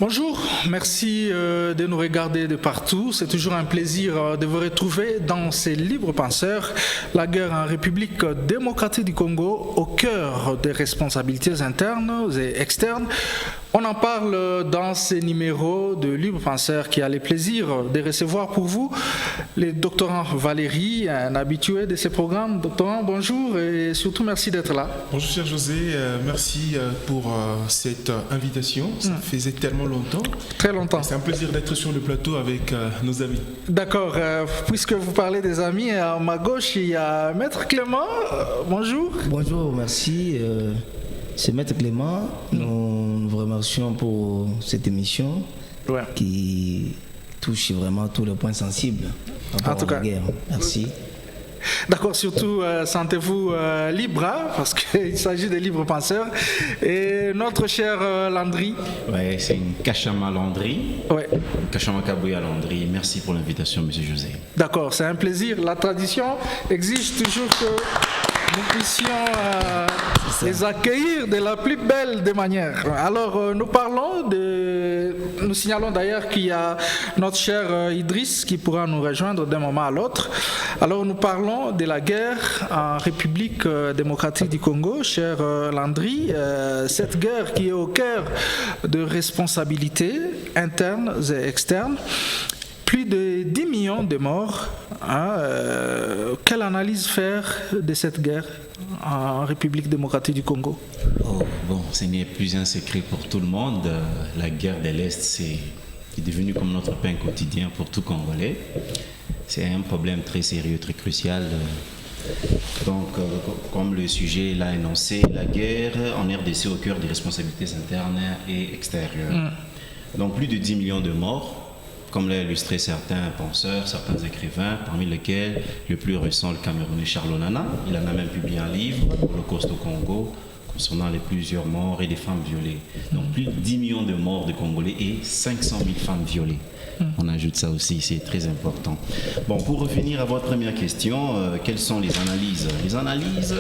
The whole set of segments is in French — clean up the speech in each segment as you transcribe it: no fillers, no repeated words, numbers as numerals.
Bonjour, merci de nous regarder de partout. C'est toujours un plaisir de vous retrouver dans ces libres penseurs, la guerre en République démocratique du Congo, au cœur des responsabilités internes et externes. On en parle dans ces numéros de Libre Penseur qui a le plaisir de recevoir pour vous le doctorant Valérie, un habitué de ces programmes. Doctorant, bonjour et surtout merci d'être là. Bonjour cher José, merci pour cette invitation. Ça faisait tellement longtemps. Très longtemps. C'est un plaisir d'être sur le plateau avec nos amis. D'accord, puisque vous parlez des amis, à ma gauche il y a Maître Clément. Bonjour. Bonjour, merci. C'est Maître Clément. Nous vous remercions pour cette émission qui touche vraiment tous les points sensibles à la guerre. Merci. D'accord, surtout sentez-vous libre, parce qu'il s'agit de libres penseurs. Et notre cher Landry. Oui, c'est une Kachama Landry. Oui. Kachama Kabouya Landry. Merci pour l'invitation, monsieur José. D'accord, c'est un plaisir. La tradition exige toujours que nous puissions les accueillir de la plus belle des manières. Alors, nous signalons d'ailleurs qu'il y a notre cher Idriss qui pourra nous rejoindre d'un moment à l'autre. Alors, nous parlons de la guerre en République démocratique du Congo, cher Landry. Cette guerre qui est au cœur de responsabilités internes et externes. Plus de 10 millions de morts. Quelle analyse faire de cette guerre en République démocratique du Congo? Ce n'est plus un secret pour tout le monde. La guerre de l'Est, c'est devenu comme notre pain quotidien pour tout Congolais. C'est un problème très sérieux, très crucial. Donc, comme le sujet l'a énoncé, la guerre en RDC au cœur des responsabilités internes et extérieures. Donc, plus de 10 millions de morts. Comme l'a illustré certains penseurs, certains écrivains, parmi lesquels le plus récent, le Camerounais Charles Onana. Il en a même publié un livre, Holocauste au Congo, concernant les plusieurs morts et des femmes violées. Donc plus de 10 millions de morts de Congolais et 500 000 femmes violées. On ajoute ça aussi, c'est très important. Bon, pour revenir à votre première question, quelles sont les analyses? Les analyses,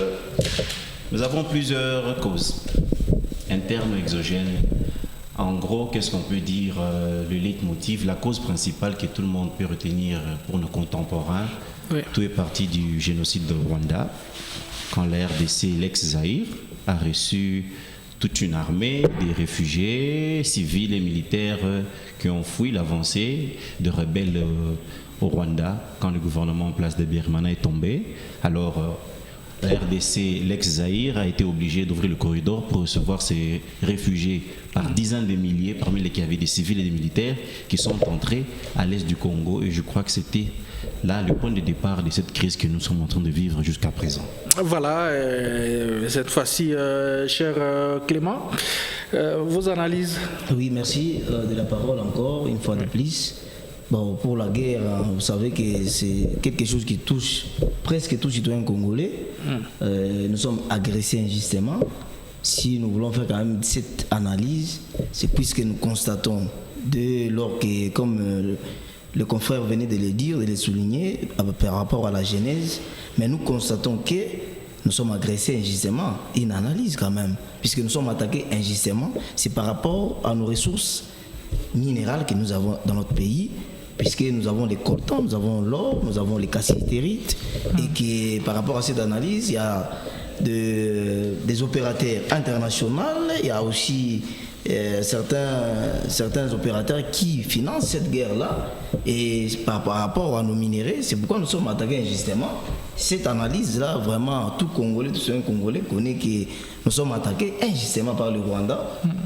nous avons plusieurs causes, internes ou exogènes. En gros, qu'est-ce qu'on peut dire, le leitmotiv, la cause principale que tout le monde peut retenir pour nos contemporains, tout est parti du génocide de Rwanda, quand la RDC, l'ex-Zaïre, a reçu toute une armée des réfugiés civils et militaires qui ont fui l'avancée de rebelles au Rwanda quand le gouvernement en place de Birmana est tombé. Alors, la RDC, l'ex-Zaïre, a été obligée d'ouvrir le corridor pour recevoir ces réfugiés par dizaines de milliers, parmi lesquels il y avait des civils et des militaires qui sont entrés à l'est du Congo. Et je crois que c'était là le point de départ de cette crise que nous sommes en train de vivre jusqu'à présent. Voilà, cette fois-ci, cher Clément, vos analyses. Oui, merci de la parole encore, une fois de plus. Bon, pour la guerre, vous savez que c'est quelque chose qui touche presque tout citoyen congolais. Nous sommes agressés injustement. Si nous voulons faire quand même cette analyse, c'est puisque nous constatons, comme le confrère venait de le dire, de le souligner, par rapport à la genèse, mais nous constatons que nous sommes agressés injustement. Une analyse quand même, puisque nous sommes attaqués injustement, c'est par rapport à nos ressources minérales que nous avons dans notre pays, puisque nous avons les coltans, nous avons l'or, nous avons les cassitérites, et que par rapport à cette analyse, il y a des opérateurs internationaux, il y a aussi certains opérateurs qui financent cette guerre-là, et par rapport à nos minéraux, c'est pourquoi nous sommes attaqués injustement. Cette analyse-là, vraiment, tout Congolais, tout un Congolais connaît que nous sommes attaqués injustement par le Rwanda,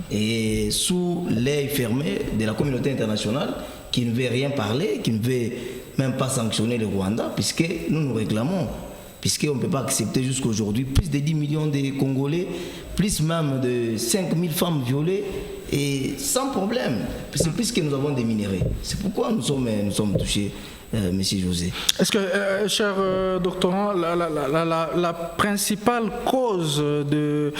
et sous l'œil fermé de la communauté internationale, qui ne veut rien parler, qui ne veut même pas sanctionner le Rwanda, puisque nous réclamons, puisqu'on ne peut pas accepter jusqu'à aujourd'hui plus de 10 millions de Congolais, plus même de 5 000 femmes violées, et sans problème, c'est puisque nous avons des minéraux. C'est pourquoi nous sommes touchés, Monsieur José. Est-ce que, cher doctorant, la principale cause de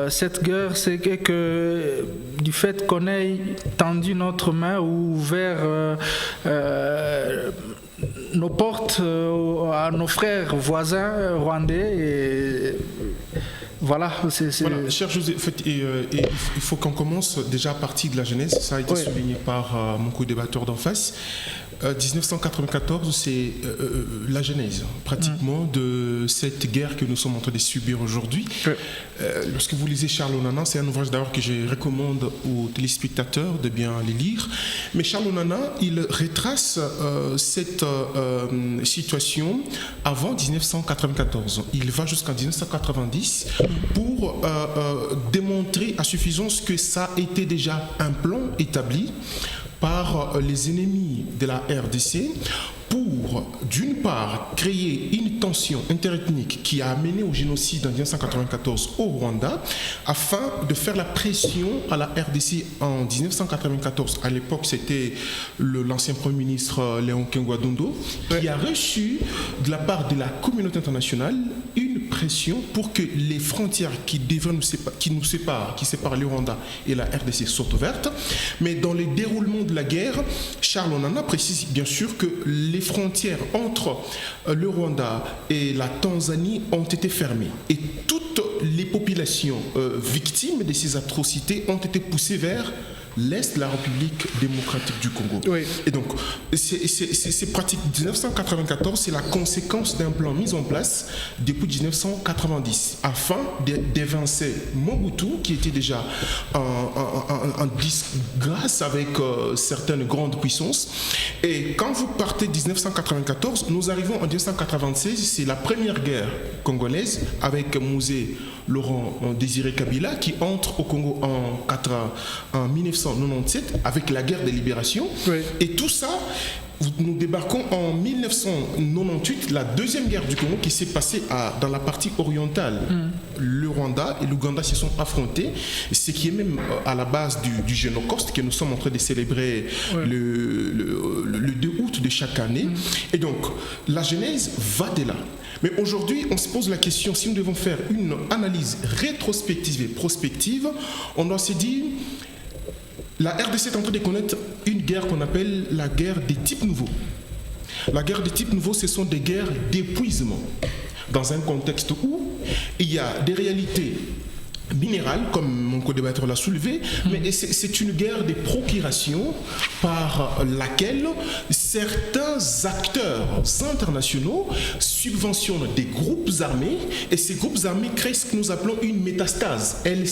cette guerre, c'est que du fait qu'on ait tendu notre main ou ouvert nos portes à nos frères voisins rwandais, et Voilà, Voilà, cher José, en fait, il faut qu'on commence déjà à partir de la genèse. Ça a été souligné par mon co-débatteur d'en face. 1994, c'est la genèse pratiquement de cette guerre que nous sommes en train de subir aujourd'hui. Lorsque vous lisez Charles Onana, c'est un ouvrage d'ailleurs que je recommande aux téléspectateurs de bien les lire. Mais Charles Onana, il retrace cette situation avant 1994. Il va jusqu'en 1990 pour démontrer à suffisance que ça a été déjà un plan établi par les ennemis de la RDC pour, d'une part, créer une tension interethnique qui a amené au génocide en 1994 au Rwanda, afin de faire la pression à la RDC en 1994. À l'époque, c'était l'ancien Premier ministre Léon Kengwa-Dondo qui a reçu de la part de la communauté internationale une pression pour que les frontières qui séparent le Rwanda et la RDC soient ouvertes. Mais dans le déroulement de la guerre, Charles Onana précise bien sûr que les frontières entre le Rwanda et la Tanzanie ont été fermées et toutes les populations victimes de ces atrocités ont été poussées vers l'Est de la République démocratique du Congo. Oui. Et donc, c'est pratique 1994, c'est la conséquence d'un plan mis en place depuis 1990 afin d'évincer Mobutu, qui était déjà en disgrâce avec certaines grandes puissances. Et quand vous partez de 1994, nous arrivons en 1996, c'est la première guerre congolaise avec Musée Laurent Désiré Kabila qui entre au Congo en 1997 avec la guerre de libération. Oui. Et tout ça, nous débarquons en 1998, la deuxième guerre du Congo qui s'est passée dans la partie orientale. Le Rwanda et l'Ouganda se sont affrontés, ce qui est même à la base du Génocide que nous sommes en train de célébrer le 2 août de chaque année. Et donc, la genèse va de là. Mais aujourd'hui, on se pose la question, si nous devons faire une analyse rétrospective et prospective, on doit se dire, la RDC est en train de connaître une guerre qu'on appelle la guerre des types nouveaux. La guerre des types nouveaux, ce sont des guerres d'épuisement. Dans un contexte où il y a des réalités minérales, comme mon co-débatteur l'a soulevé, mais c'est une guerre de procuration par laquelle certains acteurs internationaux subventionnent des groupes armés et ces groupes armés créent ce que nous appelons une métastase. Ils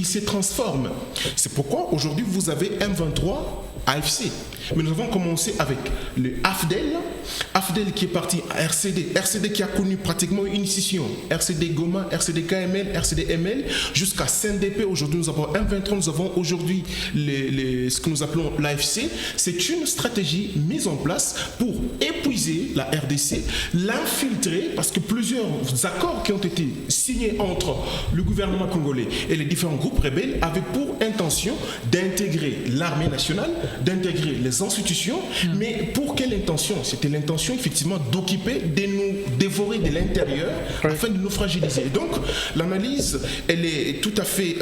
se transforment. C'est pourquoi aujourd'hui vous avez M23 AFC. Mais nous avons commencé avec le AFDEL qui est parti à RCD qui a connu pratiquement une scission, RCD Goma, RCD KML, RCD ML, jusqu'à CNDP. Aujourd'hui nous avons M23, nous avons aujourd'hui ce que nous appelons l'AFC. C'est une stratégie mise en place pour épuiser la RDC, l'infiltrer, parce que plusieurs accords qui ont été signés entre le gouvernement congolais et les différents groupes rebelles avaient pour intention d'intégrer l'armée nationale, d'intégrer les institutions, mais pour quelle intention? C'était l'intention effectivement d'occuper, de nous dévorer de l'intérieur afin de nous fragiliser. Et donc l'analyse, elle est tout à fait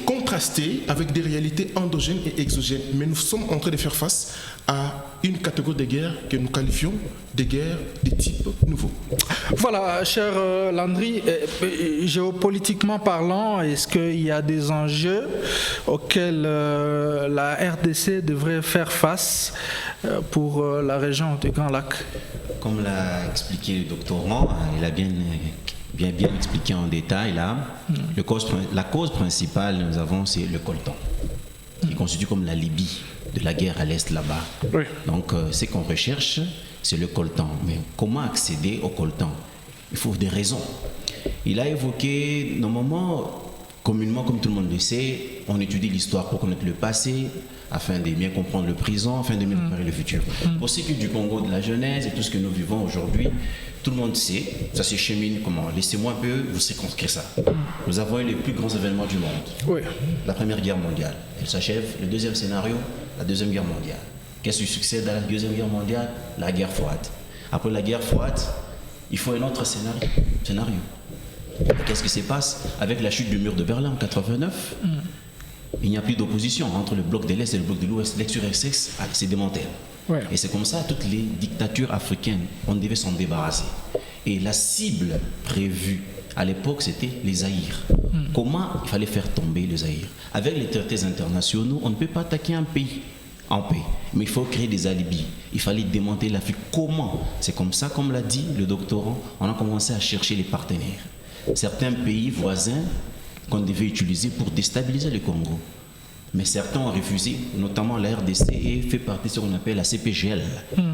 contrastée avec des réalités endogènes et exogènes. Mais nous sommes en train de faire face à une catégorie de guerre que nous qualifions de guerres de type nouveau. Voilà, cher Landry, géopolitiquement parlant, est-ce qu'il y a des enjeux auxquels la RDC devrait faire face pour la région du Grand Lac? Comme l'a expliqué le doctorant, il a bien expliqué en détail là. La cause principale, nous avons, c'est le coltan, qui constitue comme la Libye de la guerre à l'Est là-bas. Oui. Donc, ce qu'on recherche, c'est le coltan. Mais comment accéder au coltan? Il faut des raisons. Il a évoqué, normalement, communément, comme tout le monde le sait, on étudie l'histoire pour connaître le passé, afin de bien comprendre le présent, afin de mieux préparer le futur. Pour ce qui est du Congo, de la Genèse et tout ce que nous vivons aujourd'hui, tout le monde sait, ça se chemine comment? Laissez-moi un peu vous circonscrire ça. Nous avons eu les plus grands événements du monde. Oui. La Première Guerre mondiale, elle s'achève. Le deuxième scénario, la Deuxième Guerre mondiale. Qu'est-ce qui succède à la Deuxième Guerre mondiale? La guerre froide. Après la guerre froide, il faut un autre scénario. Qu'est-ce qui se passe avec la chute du mur de Berlin en 1989? Il n'y a plus d'opposition entre le bloc de l'Est et le bloc de l'Ouest. L'ex-URSS se démantèle. Ouais. Et c'est comme ça, toutes les dictatures africaines, on devait s'en débarrasser. Et la cible prévue À l'époque, c'était les Zaïre. Comment il fallait faire tomber le Zaïre? Avec les traités internationaux, on ne peut pas attaquer un pays en paix. Mais il faut créer des alibis. Il fallait démanteler l'Afrique. Comment? C'est comme ça, comme l'a dit le doctorant, on a commencé à chercher les partenaires. Certains pays voisins qu'on devait utiliser pour déstabiliser le Congo. Mais certains ont refusé, notamment la RDC fait partie de ce qu'on appelle la CPGL,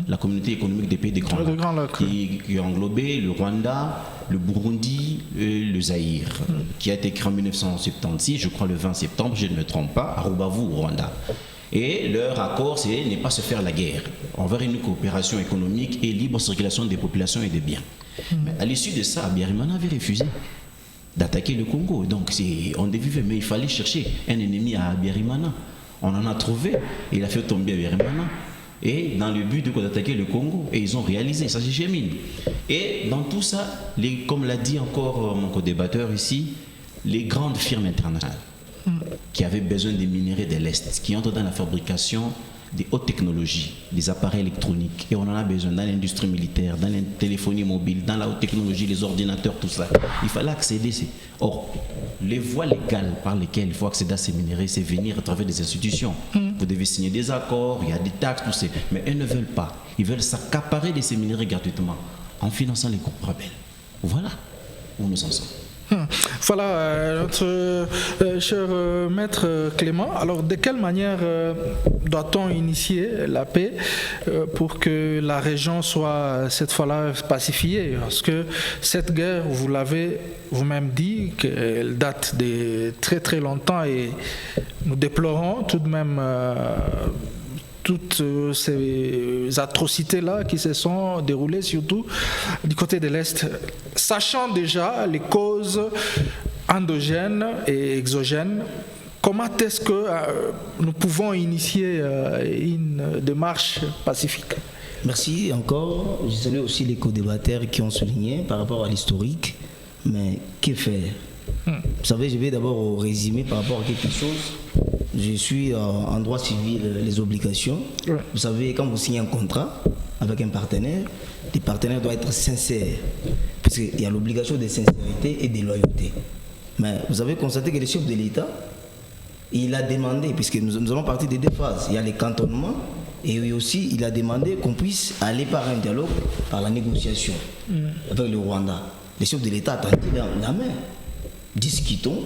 la communauté économique des pays des Grands Lacs, qui a englobé le Rwanda, le Burundi et le Zaïre, qui a été créé en 1976, je crois le 20 septembre, je ne me trompe pas, à Rubavu, au Rwanda. Et leur accord, c'est ne pas se faire la guerre, envers une coopération économique et libre circulation des populations et des biens. Mais à l'issue de ça, Abiyarimana avait refusé d'attaquer le Congo. Donc on devait, mais il fallait chercher un ennemi à Abiyarimana. On en a trouvé, et il a fait tomber Abiyarimana. Et dans le but d'attaquer le Congo, et ils ont réalisé, ça c'est Gémine. Et dans tout ça, comme l'a dit encore mon co-débatteur ici, les grandes firmes internationales qui avaient besoin des minéraux de l'Est, qui entrent dans la fabrication des hautes technologies, des appareils électroniques, et on en a besoin dans l'industrie militaire, dans la téléphonie mobile, dans la haute technologie, les ordinateurs, tout ça. Il fallait accéder. Or, les voies légales par lesquelles il faut accéder à ces minéraux, c'est venir à travers des institutions. Vous devez signer des accords, il y a des taxes, tout ça. Mais elles ne veulent pas. Ils veulent s'accaparer de ces minéraux gratuitement en finançant les groupes rebelles. Voilà où nous en sommes. Voilà, notre cher maître Clément. Alors, de quelle manière doit-on initier la paix pour que la région soit cette fois-là pacifiée? Parce que cette guerre, vous l'avez vous-même dit, qu'elle date de très très longtemps et nous déplorons tout de même toutes ces atrocités-là qui se sont déroulées, surtout du côté de l'Est, sachant déjà les causes endogènes et exogènes. Comment est-ce que nous pouvons initier une démarche pacifique? Merci encore. Je salue aussi les co-débatteurs qui ont souligné par rapport à l'historique. Mais que faire? Vous savez, je vais d'abord résumer par rapport à quelque chose. Je suis en droit civil, les obligations. Ouais. Vous savez, quand vous signez un contrat avec un partenaire, les partenaires doivent être sincères. Parce qu'il y a l'obligation de sincérité et de loyauté. Mais vous avez constaté que le chef de l'État, il a demandé, puisque nous allons partir des deux phases, il y a les cantonnements, et aussi il a demandé qu'on puisse aller par un dialogue, par la négociation avec le Rwanda. Le chef de l'État a tendu la main. Discutons,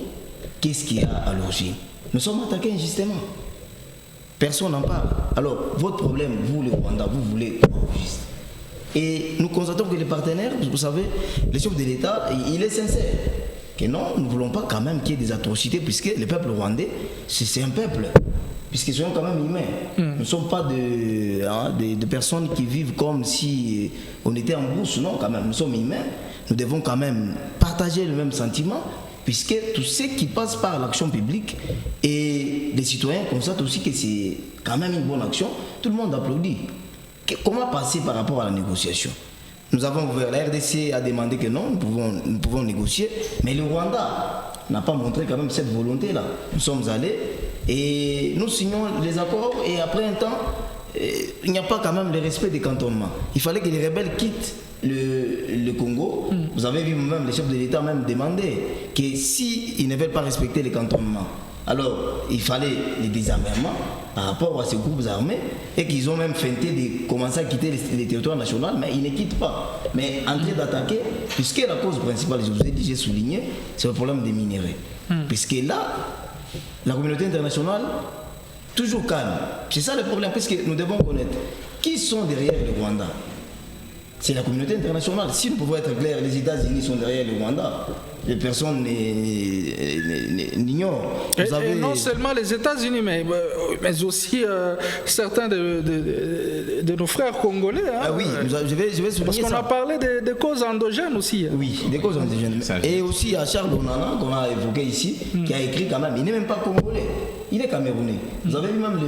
qu'est-ce qu'il y a à l'origine? Nous sommes attaqués injustement. Personne n'en parle. Alors, votre problème, vous, le Rwanda, vous voulez juste. Et nous constatons que les partenaires, vous savez, le chef de l'État, il est sincère. Que non, nous ne voulons pas quand même qu'il y ait des atrocités, puisque le peuple rwandais, c'est un peuple. Puisqu'ils sont quand même humains. Nous ne sommes pas de personnes qui vivent comme si on était en brousse. Non, quand même, nous sommes humains. Nous devons quand même partager le même sentiment, puisque tout ce qui passe par l'action publique et les citoyens constatent aussi que c'est quand même une bonne action, tout le monde applaudit. Comment passer par rapport à la négociation? Nous avons ouvert, la RDC a demandé que non, nous pouvons négocier, mais le Rwanda n'a pas montré quand même cette volonté-là. Nous sommes allés et nous signons les accords et après un temps, il n'y a pas quand même le respect des cantonnements. Il fallait que les rebelles quittent le Congo. Vous avez vu même les chefs de l'État même demander que s'ils ne veulent pas respecter les cantonnements, alors il fallait les désarmements par rapport à ces groupes armés et qu'ils ont même feinté de commencer à quitter les territoires nationaux, mais ils ne quittent pas. Mais en train d'attaquer, puisque la cause principale, je vous ai dit, j'ai souligné, c'est le problème des minéraux. Puisque là, la communauté internationale, toujours calme. C'est ça le problème, parce que nous devons connaître qui sont derrière le Rwanda. C'est la communauté internationale. Si nous pouvons être clairs, les États-Unis sont derrière le Rwanda. Les personnes n'ignorent. Et non seulement les États-Unis, mais aussi certains de nos frères congolais. Hein. Ah oui, je vais souligner parce qu'on a parlé des causes endogènes aussi. Oui, des causes endogènes. Et aussi il y a Charles Onana, qu'on a évoqué ici, qui a écrit quand même, il n'est même pas congolais, il est camerounais. Vous avez vu même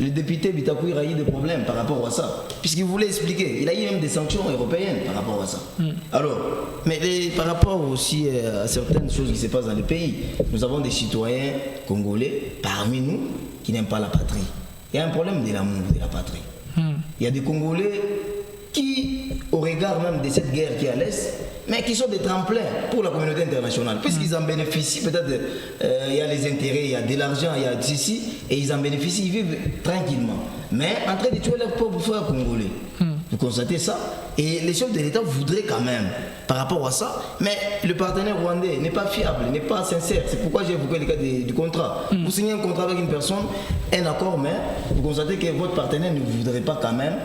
le député Bitakoui a eu des problèmes par rapport à ça, puisqu'il voulait expliquer. Il a eu même des sanctions européennes par rapport à ça. Alors, mais par rapport aussi à certaines choses qui se passent dans le pays, nous avons des citoyens congolais parmi nous qui n'aiment pas la patrie. Il y a un problème de l'amour de la patrie. Il y a des Congolais qui, au regard même de cette guerre qui est à l'Est, mais qui sont des tremplins pour la communauté internationale, puisqu'ils en bénéficient, peut-être il y a les intérêts, il y a de l'argent, il y a ceci, et ils en bénéficient, ils vivent tranquillement, mais en train de tuer leurs propres frères congolais. Vous constatez ça? Et les chefs de l'État voudraient quand même, par rapport à ça, mais le partenaire rwandais n'est pas fiable, n'est pas sincère. C'est pourquoi j'ai évoqué le cas du contrat. Vous signez un contrat avec une personne, un accord, mais vous constatez que votre partenaire ne voudrait pas quand même,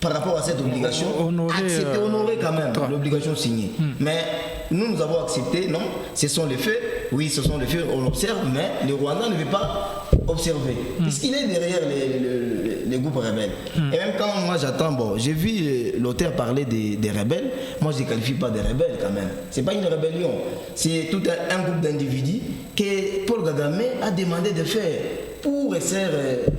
par rapport à cette obligation, accepter, honorer quand même l'obligation signée. Mais nous avons accepté, non, ce sont les faits, oui, ce sont les faits, on observe, mais le Rwanda ne veut pas observer, puisqu'il est derrière les groupes rebelles. Et même quand moi j'attends, bon, j'ai vu l'auteur parler des rebelles, moi je ne les qualifie pas de rebelles quand même. Ce n'est pas une rébellion, c'est tout un groupe d'individus que Paul Kagame a demandé de faire pour extraire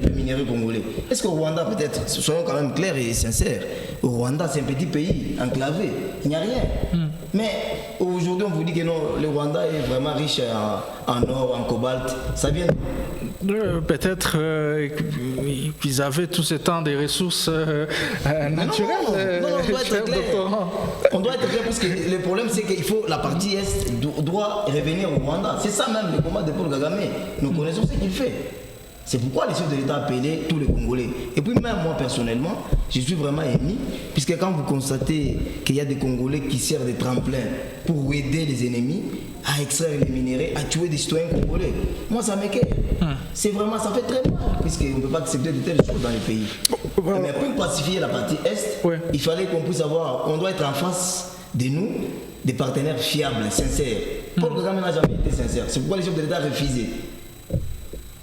le minerai congolais. Est-ce qu'au Rwanda, peut-être, soyons quand même clairs et sincères, au Rwanda c'est un petit pays enclavé, il n'y a rien. Mais aujourd'hui on vous dit que non, le Rwanda est vraiment riche en or, en cobalt, ça vient peut-être qu'ils avaient tout ce temps des ressources naturelles. Non, on doit être clair. On doit être clair parce que le problème c'est qu'il faut la partie Est doit revenir au Rwanda. C'est ça même le combat de Paul Kagame. Nous connaissons ce qu'il fait. C'est pourquoi les chefs de l'État appelaient tous les Congolais. Et puis même moi personnellement, je suis vraiment ému, puisque quand vous constatez qu'il y a des Congolais qui servent de tremplin pour aider les ennemis à extraire les minéraux, à tuer des citoyens congolais, moi ça m'écoeure. C'est vraiment, ça fait très mal, puisqu'on ne peut pas accepter de telles choses dans le pays. Mais pour pacifier la partie Est, il fallait qu'on puisse avoir, on doit être en face de nous, des partenaires fiables, sincères. Paul Kagame n'a jamais été sincère. C'est pourquoi les chefs de l'État refusaient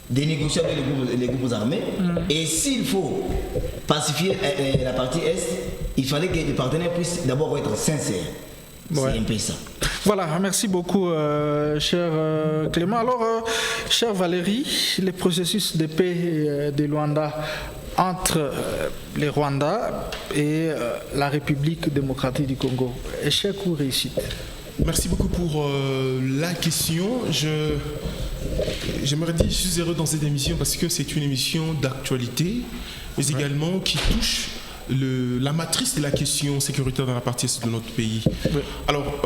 de négocier avec les groupes armés. Et s'il faut pacifier la partie Est, il fallait que les partenaires puissent d'abord être sincères. C'est un peu ça. Voilà, merci beaucoup, cher Clément. Alors, cher Valérie, les processus de paix de Luanda entre les Rwandais et la République démocratique du Congo, échec ou réussite? Merci beaucoup pour la question. J'aimerais dire que je suis heureux dans cette émission parce que c'est une émission d'actualité, mais également qui touche la matrice de la question sécuritaire dans la partie est de notre pays. Alors,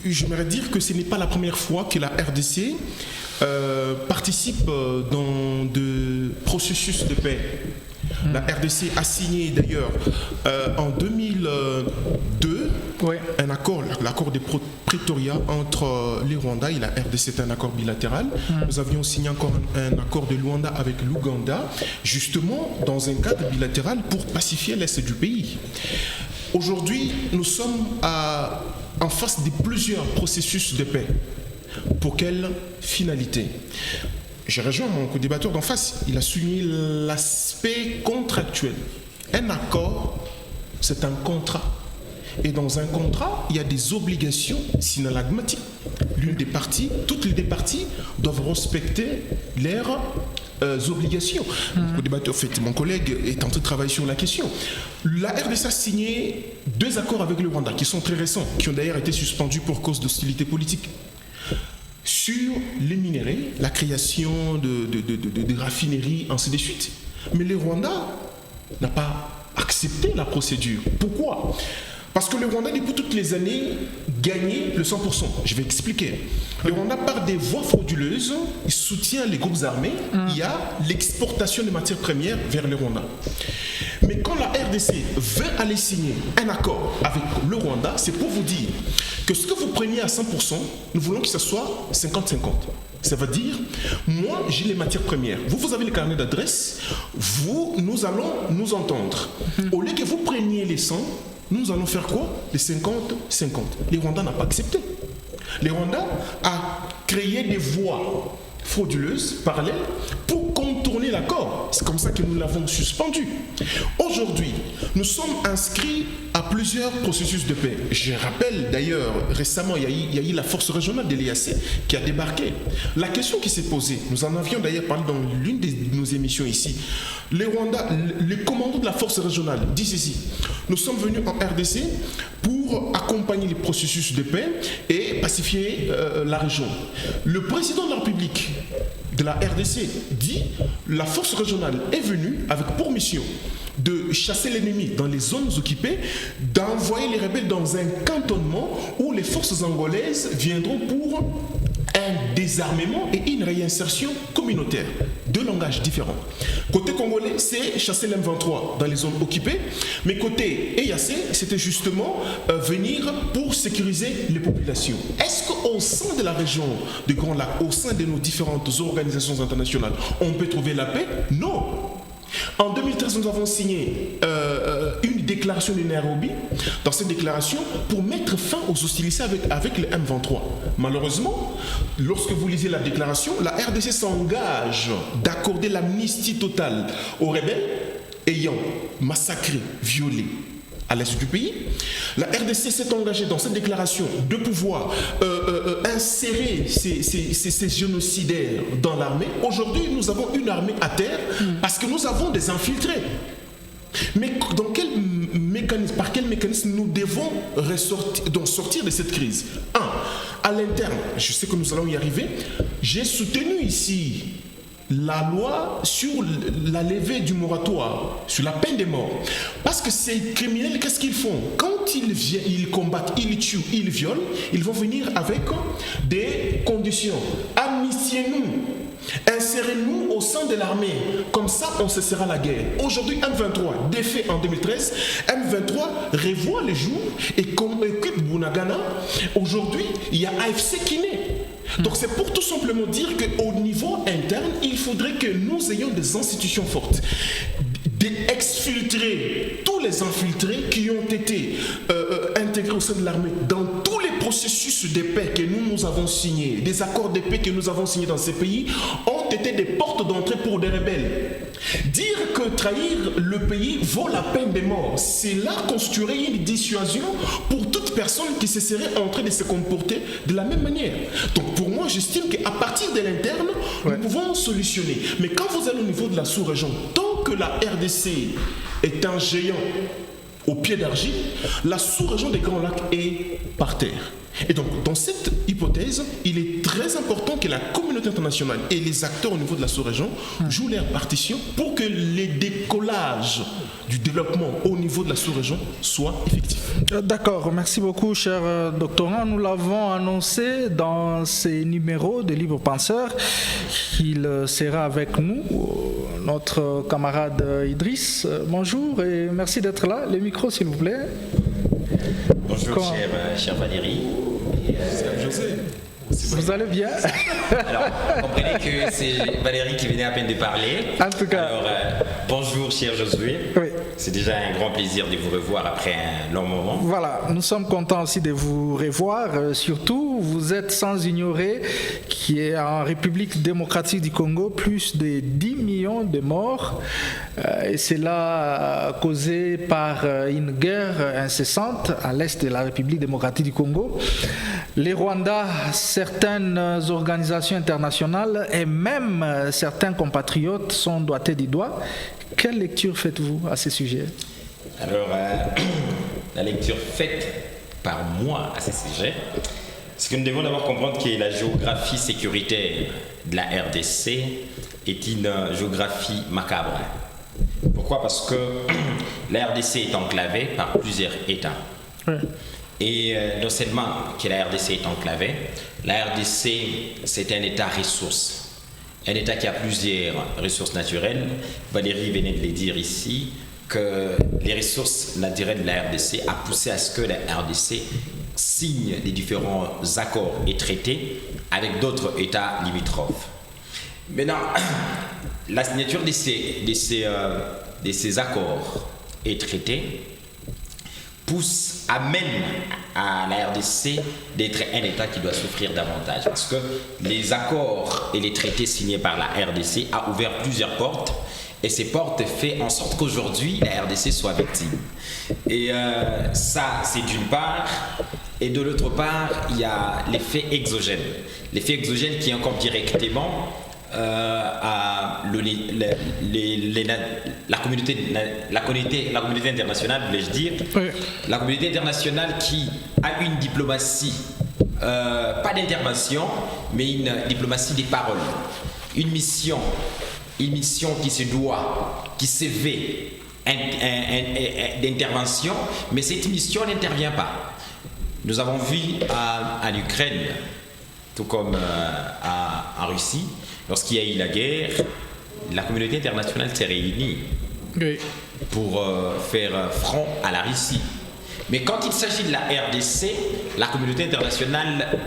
j'aimerais dire que ce n'est pas la première fois que la RDC participe dans de processus de paix. La RDC a signé d'ailleurs en 2002 un accord, l'accord de Pretoria entre les Rwandais et la RDC. C'est un accord bilatéral. Nous avions signé encore un accord de Luanda avec l'Ouganda, justement dans un cadre bilatéral pour pacifier l'Est du pays. Aujourd'hui, nous sommes en face de plusieurs processus de paix. Pour quelle finalité? Je rejoins mon co-débatteur d'en face. Il a souligné l'aspect contractuel. Un accord, c'est un contrat. Et dans un contrat, il y a des obligations synalagmatiques. L'une des parties, toutes les parties doivent respecter leurs obligations. Mon co-débatteur, en fait, mon collègue est en train de travailler sur la question. La RDC a signé 2 accords avec le Rwanda qui sont très récents, qui ont d'ailleurs été suspendus pour cause d'hostilité politique. Sur les minéraux, la création de raffineries, ainsi de suite. Mais le Rwanda n'a pas accepté la procédure. Pourquoi? Parce que le Rwanda, depuis toutes les années, gagnait le 100%. Je vais expliquer. Le Rwanda, par des voies frauduleuses, il soutient les groupes armés. Il y a l'exportation de matières premières vers le Rwanda. Mais quand la RDC veut aller signer un accord avec le Rwanda, c'est pour vous dire que ce que vous preniez à 100%, nous voulons que ce soit 50-50. Ça veut dire, moi j'ai les matières premières, vous avez le carnet d'adresse, nous allons nous entendre. Au lieu que vous preniez les 100, nous allons faire quoi? Les 50-50. Les Rwandais n'ont pas accepté. Les Rwandais a créé des voies frauduleuses, parallèles, pour contourner l'accord. C'est comme ça que nous l'avons suspendu. Aujourd'hui, nous sommes inscrits à plusieurs processus de paix. Je rappelle d'ailleurs, récemment, il y a eu la force régionale de l'EAC qui a débarqué. La question qui s'est posée, nous en avions d'ailleurs parlé dans l'une de nos émissions ici, les Rwandais, les commandants de la force régionale disent ici, nous sommes venus en RDC pour accompagner les processus de paix et pacifier la région. Le président de la République de la RDC dit la force régionale est venue avec pour mission de chasser l'ennemi dans les zones occupées, d'envoyer les rebelles dans un cantonnement où les forces angolaises viendront pour un désarmement et une réinsertion communautaire. Deux langages différents. Côté congolais, c'est chasser l'M23 dans les zones occupées, mais côté EAC, c'était justement venir pour sécuriser les populations. Est-ce qu'au sein de la région du Grand Lac, au sein de nos différentes organisations internationales, on peut trouver la paix? Non. En 2013, nous avons signé une déclaration de Nairobi. Dans cette déclaration, pour mettre fin aux hostilités avec le M23. Malheureusement, lorsque vous lisez la déclaration, la RDC s'engage d'accorder l'amnistie totale aux rebelles ayant massacré, violé à l'est du pays. La RDC s'est engagée dans cette déclaration de pouvoir insérer ces génocidaires dans l'armée. Aujourd'hui, nous avons une armée à terre parce que nous avons des infiltrés. Mais par quel mécanisme nous devons sortir de cette crise? À l'interne, je sais que nous allons y arriver, j'ai soutenu ici la loi sur la levée du moratoire, sur la peine de mort. Parce que ces criminels, qu'est-ce qu'ils font? Quand ils combattent, ils tuent, ils violent, ils vont venir avec des conditions. Amnistiez-nous, insérez-nous au sein de l'armée. Comme ça, on cessera la guerre. Aujourd'hui, M23, défait en 2013, M23 revoit les jours et comme équipe Bunagana, aujourd'hui, il y a AFC qui naît. Donc c'est pour tout simplement dire qu'au niveau interne, il faudrait que nous ayons des institutions fortes, d'exfiltrer tous les infiltrés qui ont été intégrés au sein de l'armée dans tous les processus de paix que nous avons signés, des accords de paix que nous avons signés dans ces pays, ont été des portes d'entrée pour des rebelles. Dire que trahir le pays vaut la peine de mort, cela constituerait une dissuasion pour toute personne qui se serait en train de se comporter de la même manière. Donc pour moi, j'estime qu'à partir de l'interne, nous pouvons solutionner. Mais quand vous allez au niveau de la sous-région, tant que la RDC est un géant au pied d'argile, la sous-région des Grands Lacs est par terre. Et donc, dans cette hypothèse, il est très important que la communauté internationale et les acteurs au niveau de la sous-région jouent leur partition pour que les décollages du développement au niveau de la sous-région soient effectifs. D'accord, merci beaucoup, cher doctorant. Nous l'avons annoncé dans ces numéros de Libre Penseur qu'il sera avec nous, notre camarade Idriss. Bonjour et merci d'être là. Le micro, s'il vous plaît. Bonjour, chère Valérie. José. Vous allez bien? Alors, comprenez que c'est Valérie qui venait à peine de parler. En tout cas. Alors, bonjour, cher Josué. Oui. C'est déjà un grand plaisir de vous revoir après un long moment. Voilà, nous sommes contents aussi de vous revoir. Surtout, vous êtes sans ignorer qu'il y a en République démocratique du Congo plus de 10 millions de morts. Et c'est là causé par une guerre incessante à l'est de la République démocratique du Congo. Les Rwandais, certaines organisations internationales et même certains compatriotes sont doigtés du doigt. Quelle lecture faites-vous à ce sujet? Alors, la lecture faite par moi à ce sujet, c'est que nous devons d'abord comprendre que la géographie sécuritaire de la RDC est une géographie macabre. Pourquoi? Parce que la RDC est enclavée par plusieurs États. Oui. Et non seulement que la RDC est enclavée, la RDC c'est un État ressource. Un État qui a plusieurs ressources naturelles. Valérie venait de le dire ici, que les ressources naturelles de la RDC a poussé à ce que la RDC signe des différents accords et traités avec d'autres États limitrophes. Maintenant, la signature de ces accords et traités amène à la RDC d'être un État qui doit souffrir davantage. Parce que les accords et les traités signés par la RDC a ouvert plusieurs portes. Et ces portes font en sorte qu'aujourd'hui, la RDC soit victime. Et ça, c'est d'une part. Et de l'autre part, il y a l'effet exogène. L'effet exogène qui incombe directement à la communauté internationale, voulais-je dire. Oui. La communauté internationale qui a une diplomatie, pas d'intervention, mais une diplomatie des paroles. Une mission qui se veut d'intervention, mais cette mission n'intervient pas. Nous avons vu en Ukraine, tout comme en Russie, lorsqu'il y a eu la guerre, la communauté internationale s'est réunie pour faire front à la Russie. Mais quand il s'agit de la RDC, la communauté internationale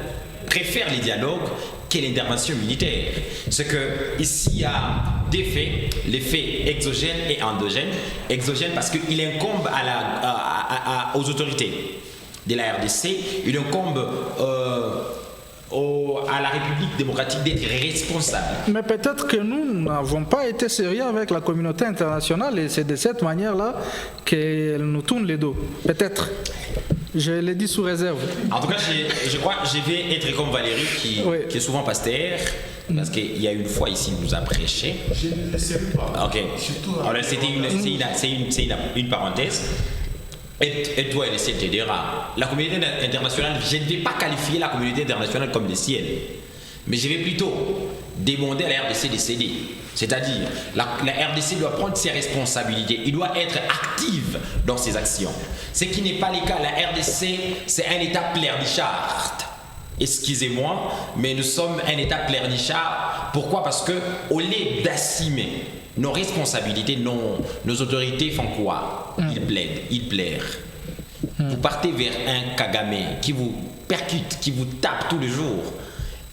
préfère les dialogues que l'intervention militaire. C'est que ici il y a des faits, les faits exogènes et endogènes. Exogènes parce qu'il incombe aux autorités de la RDC, il incombe à la République démocratique d'être responsable. Mais peut-être que nous n'avons pas été sérieux avec la communauté internationale et c'est de cette manière-là qu'elle nous tourne les dos. Peut-être. Je l'ai dit sous réserve. En tout cas, je crois que je vais être comme Valérie qui est souvent pasteur. Parce qu'il y a une fois ici, il nous a prêché. Je ne le sais pas. Ok. Alors, c'était une parenthèse. Et toi, elle te dira, la communauté internationale, je ne vais pas qualifier la communauté internationale comme des ciels, mais je vais plutôt demander à la RDC de céder. C'est-à-dire, la RDC doit prendre ses responsabilités, il doit être active dans ses actions. Ce qui n'est pas le cas, la RDC, c'est un État pleurnichard. Excusez-moi, mais nous sommes un État pleurnichard. Pourquoi? Parce qu'au lieu d'assumer nos responsabilités, nos autorités font quoi? Ils plairent. Vous partez vers un Kagame qui vous percute, qui vous tape tous les jours.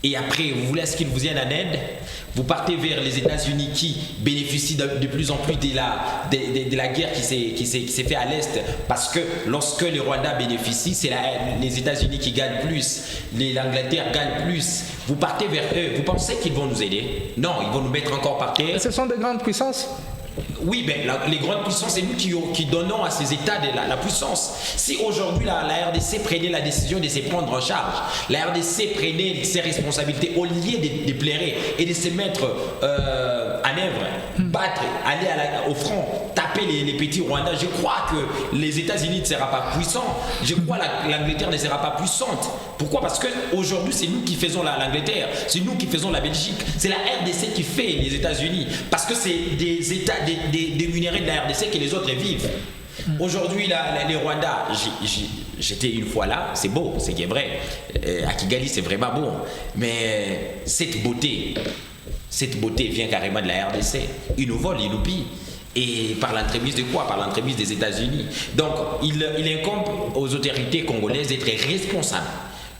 Et après, vous voulez qu'il vous vienne en aide. Vous partez vers les États-Unis qui bénéficient de plus en plus de la guerre qui s'est faite à l'Est. Parce que lorsque le Rwanda bénéficie, c'est les États-Unis qui gagnent plus, l'Angleterre gagne plus. Vous partez vers eux. Vous pensez qu'ils vont nous aider? Non, ils vont nous mettre encore par terre. Et ce sont des grandes puissances. Oui, mais les grandes puissances, c'est nous qui donnons à ces États la puissance. Si aujourd'hui la RDC prenait la décision de se prendre en charge, la RDC prenait ses responsabilités au lieu de plairer et de se mettre en œuvre, battre, aller au front, taper les petits Rwandais, je crois que les États-Unis ne seront pas puissants. Je crois que l'Angleterre ne sera pas puissante. Pourquoi? Parce qu'aujourd'hui, c'est nous qui faisons l'Angleterre, c'est nous qui faisons la Belgique, c'est la RDC qui fait les États-Unis. Parce que c'est des États, des minéraux de la RDC que les autres vivent. Aujourd'hui, les Rwandais, j'étais une fois là, c'est beau, c'est qui est vrai. À Kigali, c'est vraiment beau. Mais cette beauté vient carrément de la RDC. Ils nous volent, ils nous pillent. Et par l'entremise de quoi? Par l'entremise des États-Unis. Donc, il incombe aux autorités congolaises d'être responsables,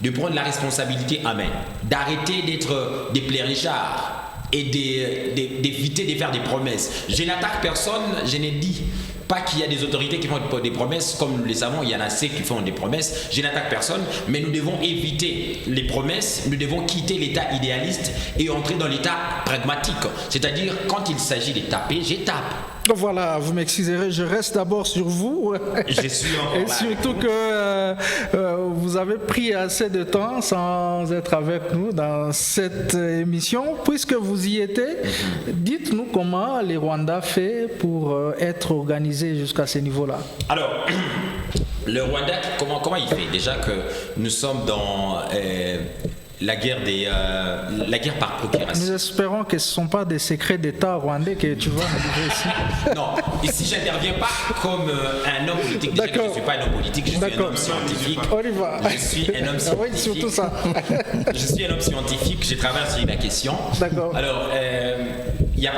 de prendre la responsabilité en main, d'arrêter d'être des pleurnichards et d'éviter de faire des promesses. Je n'attaque personne, je n'ai dit pas qu'il y a des autorités qui font des promesses, comme nous le savons, il y en a ceux qui font des promesses. Je n'attaque personne, mais nous devons éviter les promesses, nous devons quitter l'état idéaliste et entrer dans l'état pragmatique. C'est-à-dire, quand il s'agit de taper, je tape. Voilà, vous m'excuserez, je reste d'abord sur vous. Je suis encore et surtout que vous avez pris assez de temps sans être avec nous dans cette émission. Puisque vous y étiez, dites-nous comment les Rwandais fait pour être organisés jusqu'à ce niveau-là. Alors, le Rwanda, comment il fait? Déjà que nous sommes dans la guerre par procuration. Nous espérons que ce ne sont pas des secrets d'État rwandais que tu vas nous dire ici. Non, ici je n'interviens pas comme un homme politique. Déjà que je ne suis pas un homme politique, je suis un homme scientifique. On y va. Je suis un homme scientifique. Oui, surtout ça. Je suis un homme scientifique, j'ai travaillé sur la question. D'accord. Alors, il n'y a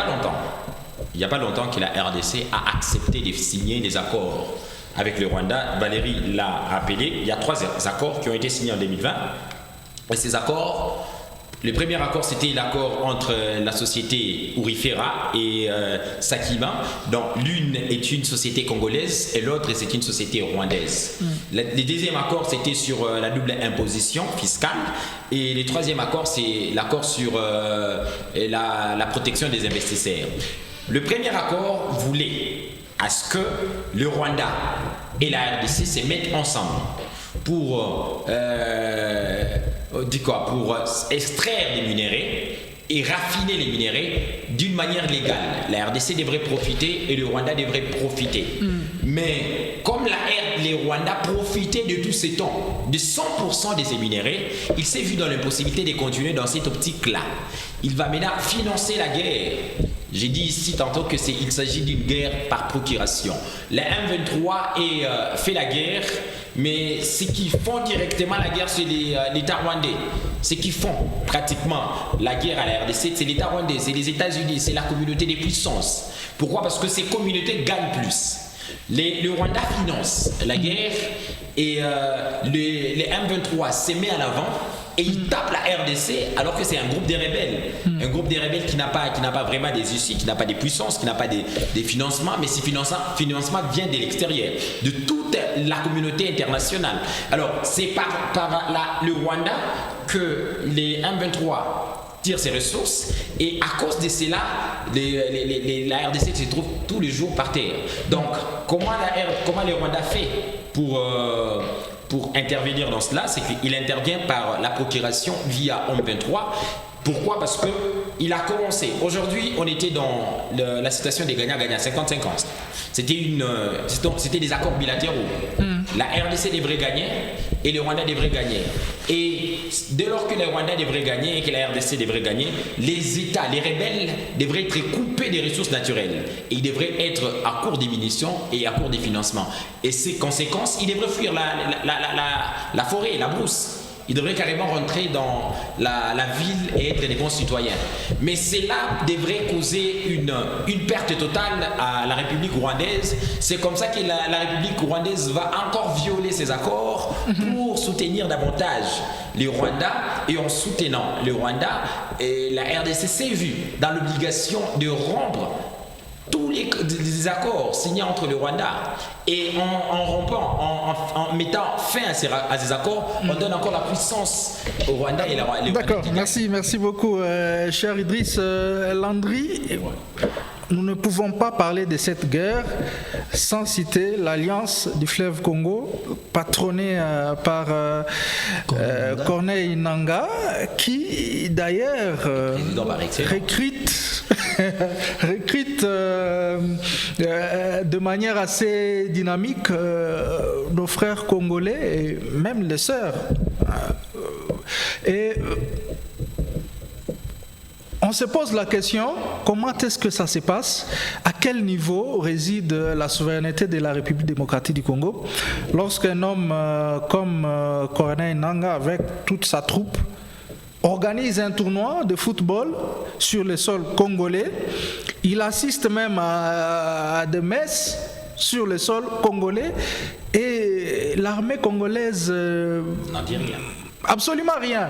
pas longtemps que la RDC a accepté de signer des accords avec le Rwanda. Valérie l'a rappelé, il y a 3 accords qui ont été signés en 2020. Et ces accords, le premier accord, c'était l'accord entre la société Ourifera et Sakima. Donc, l'une est une société congolaise et l'autre, c'est une société rwandaise. Le deuxième accord, c'était sur la double imposition fiscale. Et le troisième accord, c'est l'accord sur la protection des investisseurs. Le premier accord voulait à ce que le Rwanda et la RDC se mettent ensemble pour extraire les minéraux et raffiner les minéraux d'une manière légale. La RDC devrait profiter et le Rwanda devrait profiter. Mais comme les Rwandais profitaient de tous ces temps, de 100% de ces minéraux, il s'est vu dans l'impossibilité de continuer dans cette optique-là. Il va maintenant financer la guerre. J'ai dit ici tantôt qu'il s'agit d'une guerre par procuration. La M23 fait la guerre, mais ceux qui font directement la guerre, c'est l'État rwandais. Ceux qui font pratiquement la guerre à la RDC, c'est l'État rwandais, c'est les États-Unis, c'est la communauté des puissances. Pourquoi? Parce que ces communautés gagnent plus. Le Rwanda finance la guerre et les M23 se met à l'avant. Et ils tapent la RDC alors que c'est un groupe de rebelles. Un groupe de rebelles qui n'a pas vraiment des issues, qui n'a pas des puissances, qui n'a pas des financements, mais ces financements viennent de l'extérieur, de toute la communauté internationale. Alors, c'est par le Rwanda que les M23 tirent ses ressources et à cause de cela, la RDC se trouve tous les jours par terre. Donc, comment le Rwanda fait pour intervenir dans cela, c'est qu'il intervient par la procuration via M23. Pourquoi? Parce qu'il a commencé. Aujourd'hui, on était dans la situation des gagnants-gagnants, 50-50. C'était des accords bilatéraux. La RDC devrait gagner et le Rwanda devrait gagner. Et dès lors que le Rwanda devrait gagner et que la RDC devrait gagner, les États, les rebelles devraient être coupés des ressources naturelles. Et ils devraient être à court de munitions et à court de financement. Et ces conséquences, ils devraient fuir la forêt, la brousse. Ils devraient carrément rentrer dans la ville et être des bons citoyens. Mais cela devrait causer une perte totale à la République rwandaise. C'est comme ça que la République rwandaise va encore violer ses accords pour soutenir davantage le Rwanda. Et en soutenant le Rwanda, la RDC s'est vue dans l'obligation de rompre tous les accords signés entre le Rwanda et en rompant, en mettant fin à ces accords, on donne encore la puissance au Rwanda et la D'accord, merci beaucoup, cher Idriss Landry. Nous ne pouvons pas parler de cette guerre sans citer l'Alliance du fleuve Congo, patronnée par Corneille Nangaa, qui d'ailleurs recrute de manière assez dynamique nos frères congolais et même les sœurs. Et on se pose la question, comment est-ce que ça se passe? À quel niveau réside la souveraineté de la République démocratique du Congo lorsqu'un homme comme Corneille Nangaa, avec toute sa troupe, organise un tournoi de football sur le sol congolais? Il assiste même à des messes sur le sol congolais et l'armée congolaise n'en dit rien. Absolument rien.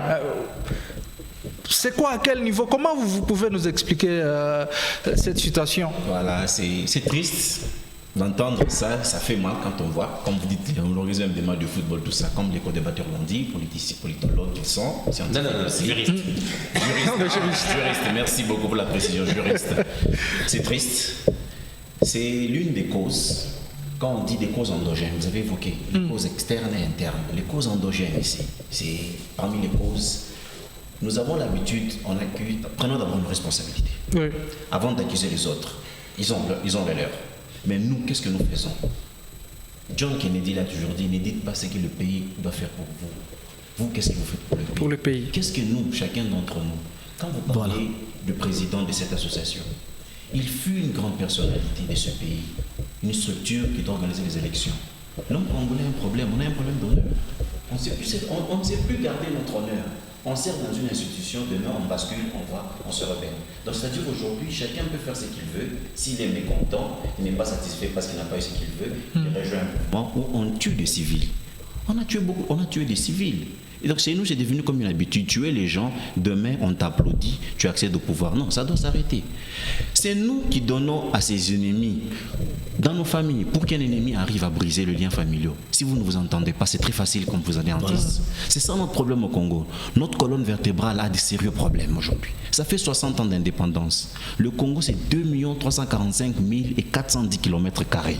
C'est quoi, à quel niveau? Comment vous pouvez nous expliquer cette situation? Voilà, c'est triste d'entendre ça, ça fait mal quand on voit, comme vous dites, on organise même des matchs de football, tout ça, comme les co-débatteurs l'ont dit, politiciens, politologues qu'ils sont. Juristes. Juriste, merci beaucoup pour la précision, juriste. C'est triste. C'est l'une des causes. Quand on dit des causes endogènes, vous avez évoqué les causes externes et internes. Les causes endogènes ici, c'est parmi les causes. Nous avons l'habitude, prenons d'abord nos responsabilités. Oui. Avant d'accuser les autres, ils ont les leurs. Mais nous, qu'est-ce que nous faisons? John Kennedy l'a toujours dit, ne dites pas ce que le pays doit faire pour vous. Vous, qu'est-ce que vous faites pour le pays? Qu'est-ce que nous, chacun d'entre nous, quand vous parlez du président de cette association, il fut une grande personnalité de ce pays, une structure qui doit organiser les élections. L'homme congolais a un problème, on a un problème d'honneur. On ne sait plus garder notre honneur. On sert dans une institution, demain on bascule, on se rebelle. Donc c'est-à-dire aujourd'hui, chacun peut faire ce qu'il veut. S'il est mécontent, il n'est pas satisfait parce qu'il n'a pas eu ce qu'il veut, il rejoint un mouvement où on tue des civils. On a tué des civils. Et donc chez nous, c'est devenu comme une habitude. Tuer les gens, demain on t'applaudit, tu accèdes au pouvoir. Non, ça doit s'arrêter. C'est nous qui donnons à ces ennemis, dans nos familles, pour qu'un ennemi arrive à briser le lien familial. Si vous ne vous entendez pas, c'est très facile comme vous allez en dire. C'est ça notre problème au Congo. Notre colonne vertébrale a des sérieux problèmes aujourd'hui. Ça fait 60 ans d'indépendance. Le Congo, c'est 2 345 410 km².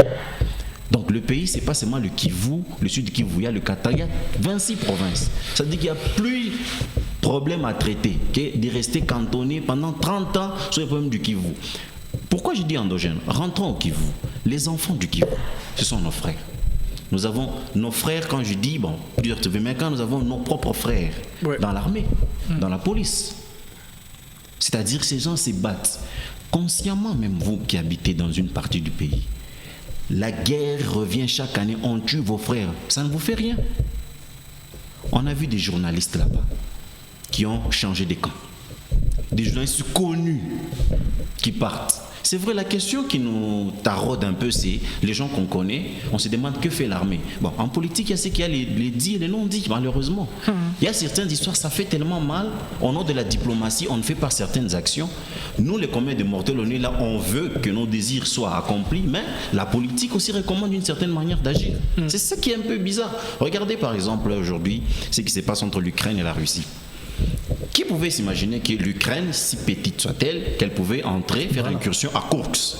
Donc le pays, c'est pas seulement le Kivu, le sud du Kivu, il y a le Katanga, il y a 26 provinces. Ça veut dire qu'il y a plus de problèmes à traiter que de rester cantonné pendant 30 ans sur les problèmes du Kivu. Pourquoi je dis endogène? Rentrons au Kivu. Les enfants du Kivu, ce sont nos frères. Nous avons nos frères, quand je dis, mais quand nous avons nos propres frères dans l'armée, dans la police. C'est-à-dire que ces gens se battent. consciemment, même vous qui habitez dans une partie du pays, la guerre revient chaque année, on tue vos frères, ça ne vous fait rien. On a vu des journalistes là-bas qui ont changé de camp, des journalistes connus qui partent. C'est vrai, la question qui nous taraude un peu, c'est les gens qu'on connaît, on se demande que fait l'armée. Bon, en politique, il y a ce qu'il y a les dits et les non-dits, malheureusement. Il y a certaines histoires, ça fait tellement mal. Au nom de la diplomatie, on ne fait pas certaines actions. Nous, les communs de mortels, on est là, on veut que nos désirs soient accomplis, mais la politique aussi recommande une certaine manière d'agir. C'est ça qui est un peu bizarre. Regardez par exemple aujourd'hui ce qui se passe entre l'Ukraine et la Russie. Qui pouvait s'imaginer que l'Ukraine, si petite soit-elle, qu'elle pouvait entrer, faire incursion à Koursk?